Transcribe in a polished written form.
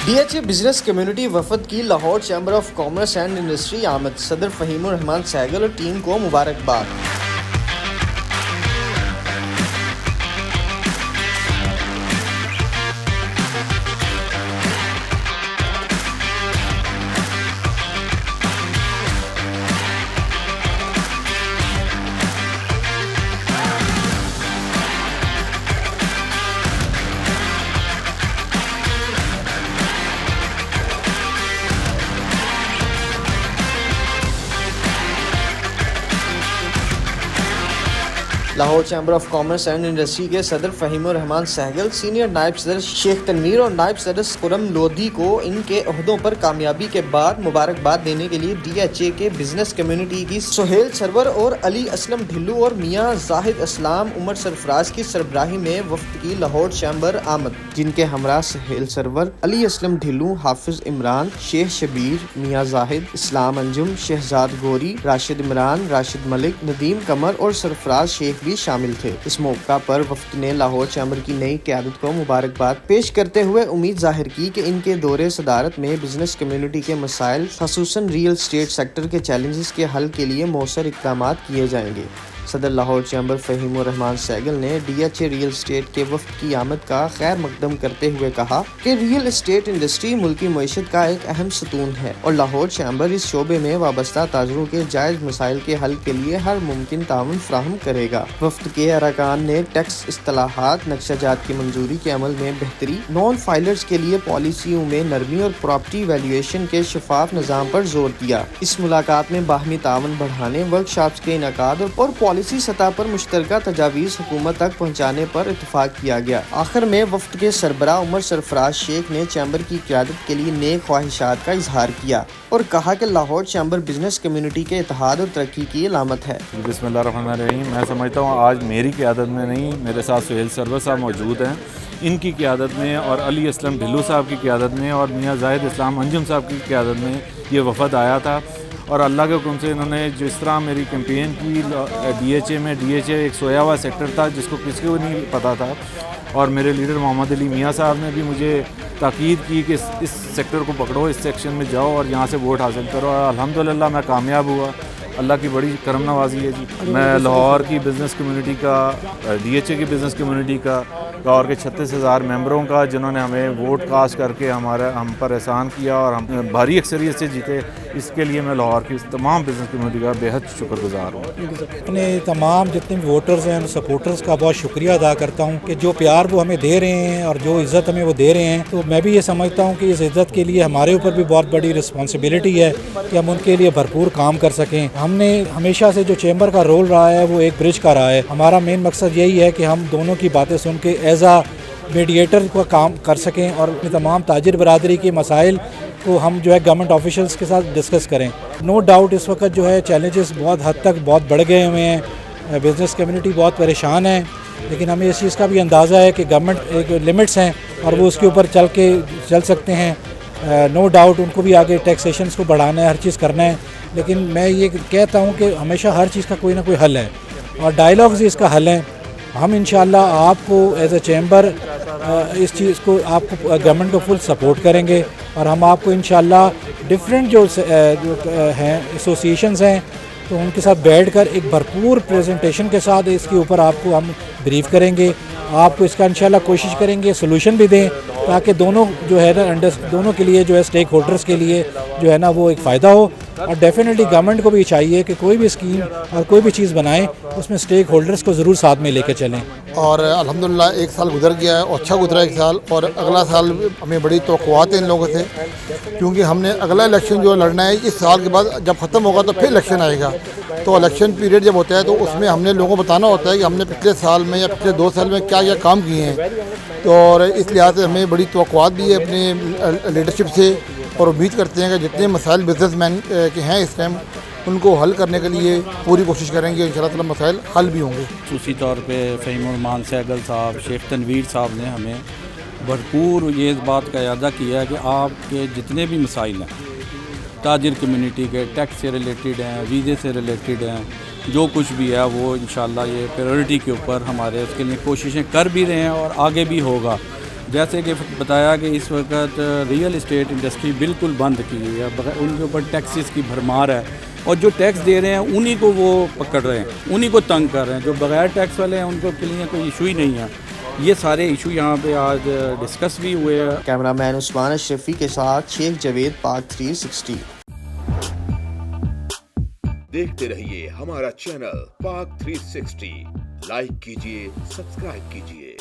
DHA business community وفد کی Lahore chamber of commerce and industry آمد، صدر فہیم الرحمان سہگل اور ٹیم کو مبارکباد۔ Lahore chamber of commerce and industry کے صدر فہیم الرحمان سہگل، سینئر نائب صدر شیخ تنویر اور نائب صدر خرم لودھی کو ان کے عہدوں پر کامیابی کے بعد مبارکباد دینے کے لیے DHA کے بزنس کمیونٹی کی سہیل سرور اور علی اسلم ڈھلو اور میاں زاہد اسلام عمر سرفراز کی سربراہی میں وفد کی لاہور چیمبر آمد، جن کے ہمراہ سہیل سرور، علی اسلم ڈھلو، حافظ عمران، شیخ شبیر، میاں زاہد اسلام انجم، شہزاد گوری، راشد عمران، راشد ملک، ندیم قمر اور سرفراز شیخ بھی شامل تھے۔ اس موقع پر وفد نے لاہور چیمبر کی نئی قیادت کو مبارکباد پیش کرتے ہوئے امید ظاہر کی کہ ان کے دور صدارت میں بزنس کمیونٹی کے مسائل، خصوصاً ریئل اسٹیٹ سیکٹر کے چیلنجز کے حل کے لیے مؤثر اقدامات کیے جائیں گے۔ صدر لاہور چیمبر فہیم الرحمان سہگل نے DHA ریئل اسٹیٹ کے وفد کی آمد کا خیر مقدم کرتے ہوئے کہا کہ ریئل اسٹیٹ انڈسٹری ملکی معیشت کا ایک اہم ستون ہے اور لاہور چیمبر اس شعبے میں وابستہ تاجروں کے جائز مسائل کے حل کے لیے ہر ممکن تعاون فراہم کرے گا۔ وفد کے ارکان نے ٹیکس اصطلاحات، نقشہ جات کی منظوری کے عمل میں بہتری، نان فائلرز کے لیے پالیسیوں میں نرمی اور پراپرٹی ویلیویشن کے شفاف نظام پر زور دیا۔ اس ملاقات میں باہمی تعاون بڑھانے، ورکشاپس کے انعقاد اور پالیسی سطح پر مشترکہ تجاویز حکومت تک پہنچانے پر اتفاق کیا گیا۔ آخر میں وفد کے سربراہ عمر سرفراز شیخ نے چیمبر کی قیادت کے لیے نیک خواہشات کا اظہار کیا اور کہا کہ لاہور چیمبر بزنس کمیونٹی کے اتحاد اور ترقی کی علامت ہے۔ بسم اللہ الرحمن الرحیم۔ میں سمجھتا ہوں آج میری قیادت میں نہیں، میرے ساتھ سہیل سرور صاحب موجود ہیں، ان کی قیادت میں اور علی اسلم ڈھلو صاحب کی قیادت میں اور میاں زاہد اسلام انجم صاحب کی قیادت میں یہ وفد آیا تھا، اور اللہ کے حکم سے انہوں نے جس طرح میری کیمپین کی DHA میں، DHA ایک سویا ہوا سیکٹر تھا جس کو کسی کو نہیں پتہ تھا، اور میرے لیڈر محمد علی میاں صاحب نے بھی مجھے تاکید کی کہ اس سیکٹر کو پکڑو، اس سیکشن میں جاؤ اور یہاں سے ووٹ حاصل کرو، اور الحمدللہ میں کامیاب ہوا۔ اللہ کی بڑی کرم نوازی ہے جی۔ میں لاہور کی بزنس کمیونٹی کا، DHA کی بزنس کمیونٹی کا، لاہور کے 36,000 ممبروں کا، جنہوں نے ہمیں ووٹ کاسٹ کر کے ہم پر احسان کیا اور ہم بھاری اکثریت سے جیتے، اس کے لیے میں لاہور کی تمام بزنس کمیونٹی کا بے حد شکر گزار ہوں۔ اپنے تمام جتنے بھی ووٹرز ہیں، سپورٹرز کا بہت شکریہ ادا کرتا ہوں کہ جو پیار وہ ہمیں دے رہے ہیں اور جو عزت ہمیں وہ دے رہے ہیں، تو میں بھی یہ سمجھتا ہوں کہ اس عزت کے لیے ہمارے اوپر بھی بہت بڑی رسپانسبلٹی ہے کہ ہم ان کے لیے بھرپور کام کر سکیں۔ ہم نے ہمیشہ سے جو چیمبر کا رول رہا ہے وہ ایک برج کا رہا ہے۔ ہمارا مین مقصد یہی ہے کہ ہم دونوں کی باتیں سن کے ایز اے میڈیٹر کا کام کر سکیں اور اپنی تمام تاجر برادری کے مسائل کو ہم جو ہے گورنمنٹ آفیشلز کے ساتھ ڈسکس کریں۔ نو ڈاؤٹ اس وقت جو ہے چیلنجز بہت حد تک بہت بڑھ گئے ہوئے ہیں، بزنس کمیونٹی بہت پریشان ہے، لیکن ہمیں اس چیز کا بھی اندازہ ہے کہ گورنمنٹ ایک لمٹس ہیں اور وہ اس کے اوپر چل سکتے ہیں۔ نو ڈاؤٹ ان کو بھی آگے ٹیکسیشنز کو بڑھانا ہے، ہر چیز کرنا ہے، لیکن میں یہ کہتا ہوں کہ ہمیشہ ہر چیز کا کوئی نہ کوئی حل ہے اور ڈائلاگز ہی اس کا حل ہے۔ ہم انشاءاللہ آپ کو ایز اے چیمبر اس چیز کو، آپ کو گورنمنٹ کو فل سپورٹ کریں گے اور ہم آپ کو انشاءاللہ ڈفرینٹ جو ہیں ایسوسیشنز ہیں تو ان کے ساتھ بیٹھ کر ایک بھرپور پریزنٹیشن کے ساتھ اس کے اوپر آپ کو ہم بریف کریں گے، آپ کو اس کا انشاءاللہ کوشش کریں گے سولوشن بھی دیں تاکہ دونوں جو ہے نا دونوں کے لیے جو ہے اسٹیک ہولڈرز کے لیے جو ہے نا وہ ایک فائدہ ہو، اور ڈیفینیٹلی گورنمنٹ کو بھی چاہیے کہ کوئی بھی اسکیم اور کوئی بھی چیز بنائیں اس میں اسٹیک ہولڈرز کو ضرور ساتھ میں لے کے چلیں۔ اور الحمدللہ ایک سال گزر گیا ہے اور اچھا گزرا ایک سال، اور اگلا سال ہمیں بڑی توقعات ہیں ان لوگوں سے، کیونکہ ہم نے اگلا الیکشن جو لڑنا ہے اس سال کے بعد جب ختم ہوگا تو پھر الیکشن آئے گا، تو الیکشن پیریڈ جب ہوتا ہے تو اس میں ہم نے لوگوں کو بتانا ہوتا ہے کہ ہم نے پچھلے سال میں یا پچھلے 2 سال میں کیا کیا کام کیے ہیں، تو اور اس لحاظ سے ہمیں بڑی توقعات بھی ہے اپنے لیڈرشپ سے، اور امید کرتے ہیں کہ جتنے مسائل بزنس مین کے ہیں اس ٹائم ان کو حل کرنے کے لیے پوری کوشش کریں گے، انشاءاللہ تعالی مسائل حل بھی ہوں گے۔ خصوصی طور پہ فہیم الرحمان سہگل صاحب، شیخ تنویر صاحب نے ہمیں بھرپور یہ اس بات کا اعادہ کیا ہے کہ آپ کے جتنے بھی مسائل ہیں تاجر کمیونٹی کے، ٹیکس سے ریلیٹڈ ہیں، ویزے سے ریلیٹڈ ہیں، جو کچھ بھی ہے وہ انشاءاللہ یہ پریورٹی کے اوپر ہمارے اس کے لیے کوششیں کر بھی رہے ہیں اور آگے بھی ہوگا۔ جیسے کہ بتایا کہ اس وقت ریئل اسٹیٹ انڈسٹری بالکل بند کی ہوئی ہے، ان کے اوپر ٹیکسز کی بھرمار ہے، اور جو ٹیکس دے رہے ہیں انہی کو وہ پکڑ رہے ہیں، انہی کو تنگ کر رہے ہیں، جو بغیر ٹیکس والے ہیں ان کو کے لیے کوئی ایشو ہی نہیں ہے۔ یہ سارے ایشو یہاں پہ آج ڈسکس بھی ہوئے ہیں۔ کیمرہ مین عثمان اشرفی کے ساتھ شیخ جاوید، پاک 360۔ دیکھتے رہیے ہمارا چینل پاک 360، لائک کیجئے، سبسکرائب کیجئے۔